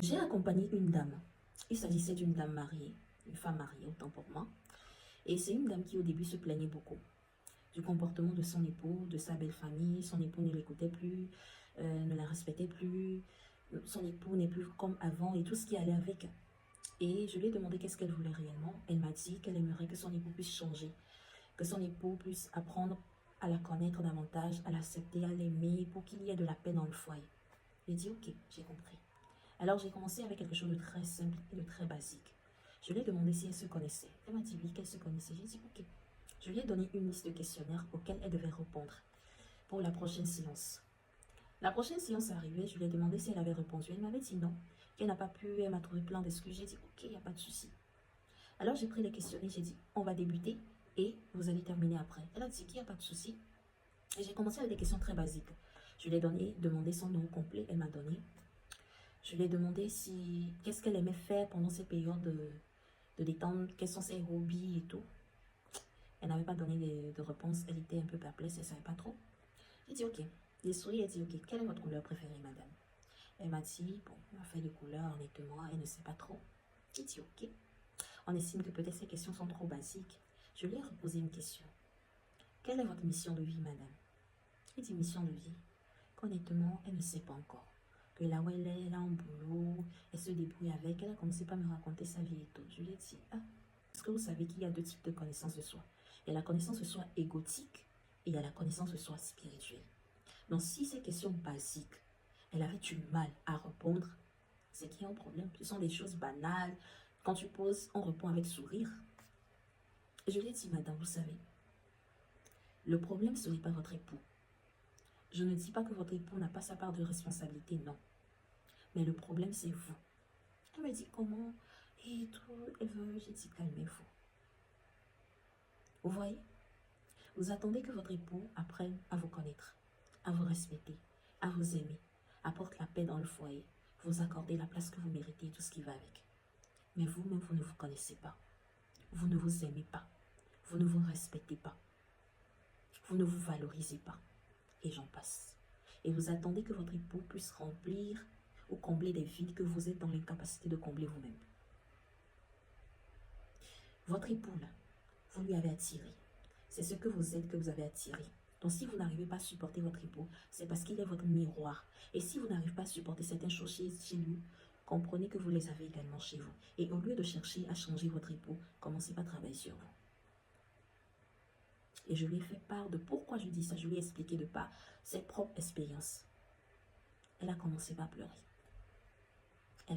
J'ai accompagné une dame. Il s'agissait d'une dame mariée, une femme mariée, autant pour moi. Et c'est une dame qui au début se plaignait beaucoup du comportement de son époux, de sa belle famille. Son époux ne l'écoutait plus, ne la respectait plus. Son époux n'est plus comme avant et tout ce qui allait avec. Et je lui ai demandé qu'est-ce qu'elle voulait réellement. Elle m'a dit qu'elle aimerait que son époux puisse changer, que son époux puisse apprendre à la connaître davantage, à l'accepter, à l'aimer, pour qu'il y ait de la paix dans le foyer. J'ai dit ok, j'ai compris. Alors j'ai commencé avec quelque chose de très simple et de très basique. Je lui ai demandé si elle se connaissait. Elle m'a dit oui, qu'elle se connaissait. J'ai dit ok. Je lui ai donné une liste de questionnaires auxquels elle devait répondre pour la prochaine séance. La prochaine séance est arrivée, je lui ai demandé si elle avait répondu. Elle m'avait dit non, qu'elle n'a pas pu, elle m'a trouvé plein d'excuses. J'ai dit ok, il n'y a pas de souci. Alors j'ai pris les questionnaires, j'ai dit on va débuter et vous allez terminer après. Elle a dit qu'il n'y a pas de souci. Et j'ai commencé avec des questions très basiques. Je lui ai demandé son nom complet, elle m'a donné. Je lui ai demandé qu'est-ce qu'elle aimait faire pendant ces périodes de détente, quels sont ses hobbies et tout. Elle n'avait pas donné de réponse, elle était un peu perplexe, elle ne savait pas trop. J'ai dit ok. J'ai souri, elle dit ok, quelle est votre couleur préférée, madame? Elle m'a dit, bon, on a fait de couleurs, honnêtement, elle ne sait pas trop. J'ai dit ok. On estime que peut-être ces questions sont trop basiques. Je lui ai reposé une question. Quelle est votre mission de vie, madame? Elle dit mission de vie. Honnêtement, elle ne sait pas encore. Que là où elle a un boulot, elle se débrouille avec, elle a commencé par me raconter sa vie et tout. Je lui ai dit, ah, est-ce que vous savez qu'il y a deux types de connaissances de soi? Il y a la connaissance de soi égotique et il y a la connaissance de soi spirituelle. Donc si ces questions basiques, elle avait du mal à répondre, c'est qu'il y a un problème. Ce sont des choses banales. Quand tu poses, on répond avec sourire. Et je lui ai dit, madame, vous savez, le problème, ce n'est pas votre époux. Je ne dis pas que votre époux n'a pas sa part de responsabilité, non. Mais le problème, c'est vous. Elle me dit comment et tout. Elle veut, j'ai dit calmez-vous. Vous voyez? Vous attendez que votre époux apprenne à vous connaître, à vous respecter, à vous aimer, apporte la paix dans le foyer, vous accorder la place que vous méritez et tout ce qui va avec. Mais vous-même, vous ne vous connaissez pas. Vous ne vous aimez pas. Vous ne vous respectez pas. Vous ne vous valorisez pas. Et j'en passe. Et vous attendez que votre époux puisse remplir ou combler des vides que vous êtes dans l'incapacité de combler vous-même. Votre époux, là, vous lui avez attiré. C'est ce que vous êtes que vous avez attiré. Donc si vous n'arrivez pas à supporter votre époux, c'est parce qu'il est votre miroir. Et si vous n'arrivez pas à supporter certaines choses chez lui, comprenez que vous les avez également chez vous. Et au lieu de chercher à changer votre époux, commencez par travailler sur vous. Et je lui ai fait part de pourquoi je dis ça. Je lui ai expliqué de par ses propres expériences. Elle a commencé par pleurer.